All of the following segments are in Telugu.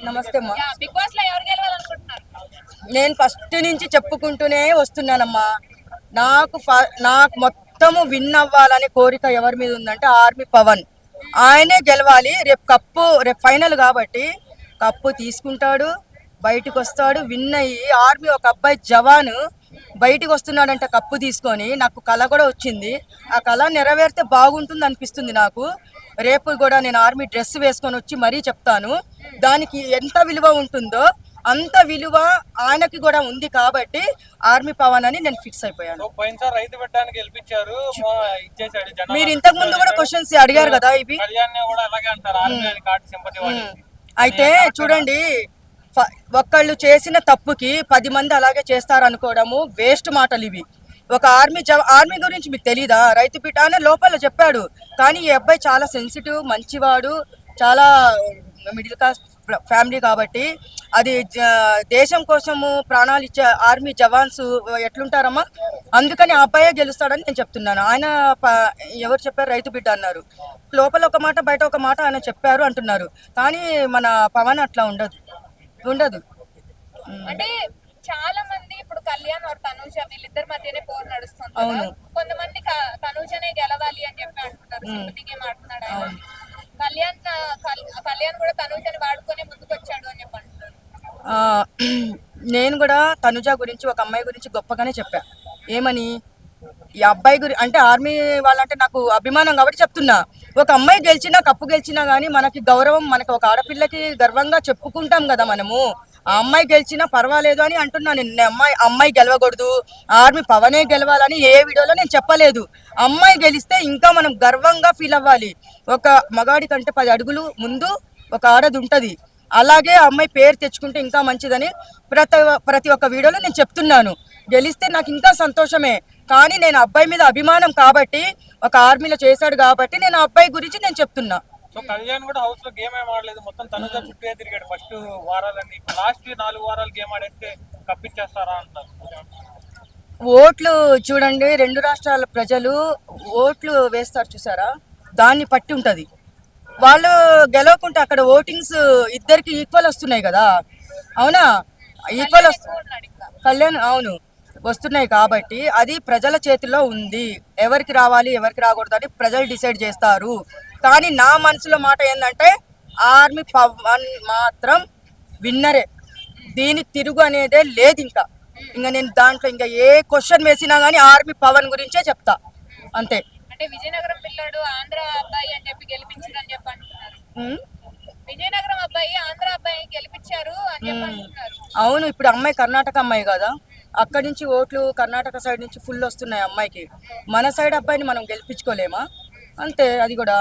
నమస్తే అమ్మా. బిగ్ బాస్ లో ఎవరు గెలవాలనుకుంటున్నారు? నేను ఫస్ట్ నుంచి చెప్పుకుంటూనే వస్తున్నానమ్మా. నాకు మొత్తము విన్ అవ్వాలనే కోరిక ఎవరి మీద ఉందంటే ఆర్మీ పవన్. ఆయనే గెలవాలి. రేపు ఫైనల్ కాబట్టి కప్పు తీసుకుంటాడు, బయటకు వస్తాడు, విన్ అయ్యి. ఆర్మీ ఒక అబ్బాయి జవాను బయటకు వస్తున్నాడంట కప్పు తీసుకొని. నాకు కళ కూడా వచ్చింది. ఆ కళ నెరవేరితే బాగుంటుంది అనిపిస్తుంది నాకు. రేపు కూడా నేను ఆర్మీ డ్రెస్ వేసుకొని వచ్చి మరీ చెప్తాను. దానికి ఎంత విలువ ఉంటుందో అంత విలువ ఆయనకి కూడా ఉంది కాబట్టి ఆర్మీ పవన్ అని నేను ఫిక్స్ అయిపోయాను. మీరు ఇంతకు ముందు కూడా క్వశ్చన్స్ అడిగారు కదా ఇవి. అయితే చూడండి, ఒక్కళ్ళు చేసిన తప్పుకి 10 మంది అలాగే చేస్తారనుకోవడము వేస్ట్ మాటలు ఇవి. ఒక ఆర్మీ గురించి మీకు తెలీదా? రైతు బిడ్డ అనే లోపల చెప్పాడు. కానీ ఈ అబ్బాయి చాలా సెన్సిటివ్, మంచివాడు, చాలా మిడిల్ క్లాస్ ఫ్యామిలీ కాబట్టి అది దేశం కోసము ప్రాణాలు ఇచ్చే ఆర్మీ జవాన్స్ ఎట్లుంటారమ్మా. అందుకని ఆ అబ్బాయే గెలుస్తాడని నేను చెప్తున్నాను. ఆయన ఎవరు చెప్పారు? రైతు బిడ్డ అన్నారు. లోపల ఒక మాట బయట ఒక మాట ఆయన చెప్పారు అంటున్నారు. కానీ మన పవన్ అట్లా ఉండదు. అంటే చాలా మంది ఇప్పుడు కళ్యాణ్ और తనూజ వీళ్ళిద్దరి మధ్యనే పోరు నడుస్తుంది. అవును. కొంతమంది తనూజనే గెలవాలి అని చెప్పి అంటున్నారు. సింపతి గేమ్ ఆడుతున్నాడు ఆయన. కళ్యాణ్ కూడా తనూజని వాడుకొని ముందుకు వచ్చాడు అని చెప్పి అంటున్నారు. నేను కూడా తనుజ గురించి ఒక అమ్మాయి గురించి గొప్పగానే చెప్పా. ఏమని? ఈ అబ్బాయి అంటే ఆర్మీ వాళ్ళంటే నాకు అభిమానం కాబట్టి చెప్తున్నా. ఒక అమ్మాయి గెలిచినా కప్పు గెలిచినా కానీ మనకి గౌరవం, మనకి ఒక ఆడపిల్లకి గర్వంగా చెప్పుకుంటాం కదా మనము. ఆ అమ్మాయి గెలిచినా పర్వాలేదు అని అంటున్నాను. అమ్మాయి గెలవకూడదు, ఆర్మీ పవనే గెలవాలని ఏ వీడియోలో నేను చెప్పలేదు. అమ్మాయి గెలిస్తే ఇంకా మనం గర్వంగా ఫీల్ అవ్వాలి. ఒక మగాడి కంటే 10 అడుగులు ముందు ఒక ఆడది ఉంటుంది. అలాగే అమ్మాయి పేరు తెచ్చుకుంటే ఇంకా మంచిదని ప్రతి ఒక్క వీడియోలో నేను చెప్తున్నాను. గెలిస్తే నాకు ఇంకా సంతోషమే. కానీ నేను అబ్బాయి మీద అభిమానం కాబట్టి, ఒక ఆర్మీలో చేశాడు కాబట్టి నేను ఆ అబ్బాయి గురించి నేను చెప్తున్నా. సో కళ్యాణ్ కూడా హౌస్ లో గేమ్ ఏం ఆడలేదు, మొత్తం తనుజ చుట్టూ తిరిగాడు ఫస్ట్ వారాలన్నీ. లాస్ట్ 4 వారాలు గేమ్ ఆడేస్తే కప్పించేస్తారా అంటారు. ఓట్లు చూడండి, 2 రాష్ట్రాల ప్రజలు ఓట్లు వేస్తారు చూసారా, దాన్ని పట్టి ఉంటది. వాళ్ళు గెలవకుంటే అక్కడ ఓటింగ్స్ ఇద్దరికి ఈక్వల్ వస్తున్నాయి కదా. అవునా? ఈక్వల్ కళ్యాణ్ అవును వస్తున్నాయి కాబట్టి అది ప్రజల చేతిలో ఉంది. ఎవరికి రావాలి ఎవరికి రాకూడదు అని ప్రజలు డిసైడ్ చేస్తారు. కానీ నా మనసులో మాట ఏంటంటే ఆర్మీ పవన్ మాత్రం విన్నరే. దీనికి తిరుగు అనేదే లేదు. ఇంకా నేను దాంట్లో ఇంకా ఏ క్వశ్చన్ వేసినా కానీ ఆర్మీ పవన్ గురించే చెప్తా అంతే. అంటే విజయనగరం పిల్లాడు ఆంధ్ర అబ్బాయి అని చెప్పి గెలిపించారు అని చెప్పి అంటున్నారు. విజయనగరం అబ్బాయి ఆంధ్ర అబ్బాయి గెలిపించారు అని చెప్పి అంటున్నారు. అవును, ఇప్పుడు అమ్మాయి కర్ణాటక అమ్మాయి కదా, అక్కడి నుంచి ఓట్లు కర్ణాటక సైడ్ నుంచి ఫుల్ వస్తున్నాయి అమ్మాయికి. మన సైడ్ అబ్బాయిని మనం గెలిపించుకోలేమా? అంతే. అది కూడా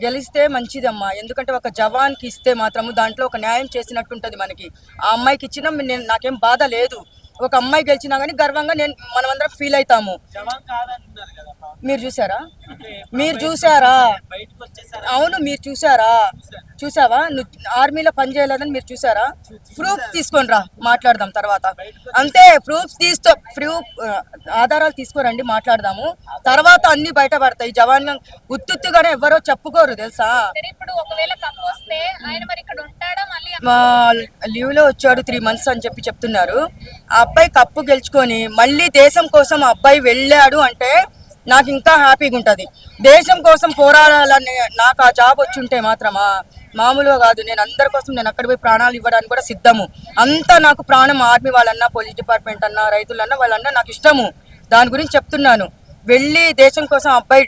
గెలిస్తే మంచిదమ్మా. ఎందుకంటే ఒక జవాన్కి ఇస్తే మాత్రము దాంట్లో ఒక న్యాయం చేసినట్టు ఉంటుంది మనకి. ఆ అమ్మాయికి ఇచ్చినా నాకేం బాధ లేదు. ఒక అమ్మాయి గెలిచినా కానీ గర్వంగా మనమందరం ఫీల్ అవుతాము. మీరు చూసారా? అవును, మీరు చూసావా? నువ్వు ఆర్మీలో పని చేయలేదని మీరు చూసారా? ప్రూఫ్ తీసుకొని రా, మాట్లాడదాం తర్వాత. అంతే. ఆధారాలు తీసుకోరండి, మాట్లాడదాము తర్వాత. అన్ని బయటపడతాయి. జవాన్ ఉత్తుగానే ఎవరో చెప్పుకోరు తెలుసా. లీవ్ లో వచ్చాడు 3 months అని చెప్పి చెప్తున్నారు. ఆ అబ్బాయి కప్పు గెలుచుకొని మళ్ళీ దేశం కోసం ఆ అబ్బాయి వెళ్ళాడు అంటే నాకు ఇంకా హ్యాపీగా ఉంటుంది. దేశం కోసం పోరాడాలని నాకు ఆ జాబ్ వచ్చి ఉంటే మాత్రమా మామూలుగా కాదు. నేను అందరి కోసం నేను అక్కడ పోయి ప్రాణాలు ఇవ్వడానికి కూడా సిద్ధము. అంతా నాకు ప్రాణం. ఆర్మీ వాళ్ళన్నా, పోలీస్ డిపార్ట్మెంట్ అన్నా, రైతులన్నా వాళ్ళన్నా నాకు ఇష్టము. దాని గురించి చెప్తున్నాను. వెళ్ళి దేశం కోసం అబ్బాయి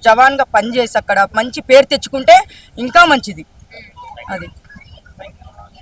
జవాన్గా పనిచేసి అక్కడ మంచి పేరు తెచ్చుకుంటే ఇంకా మంచిది. అది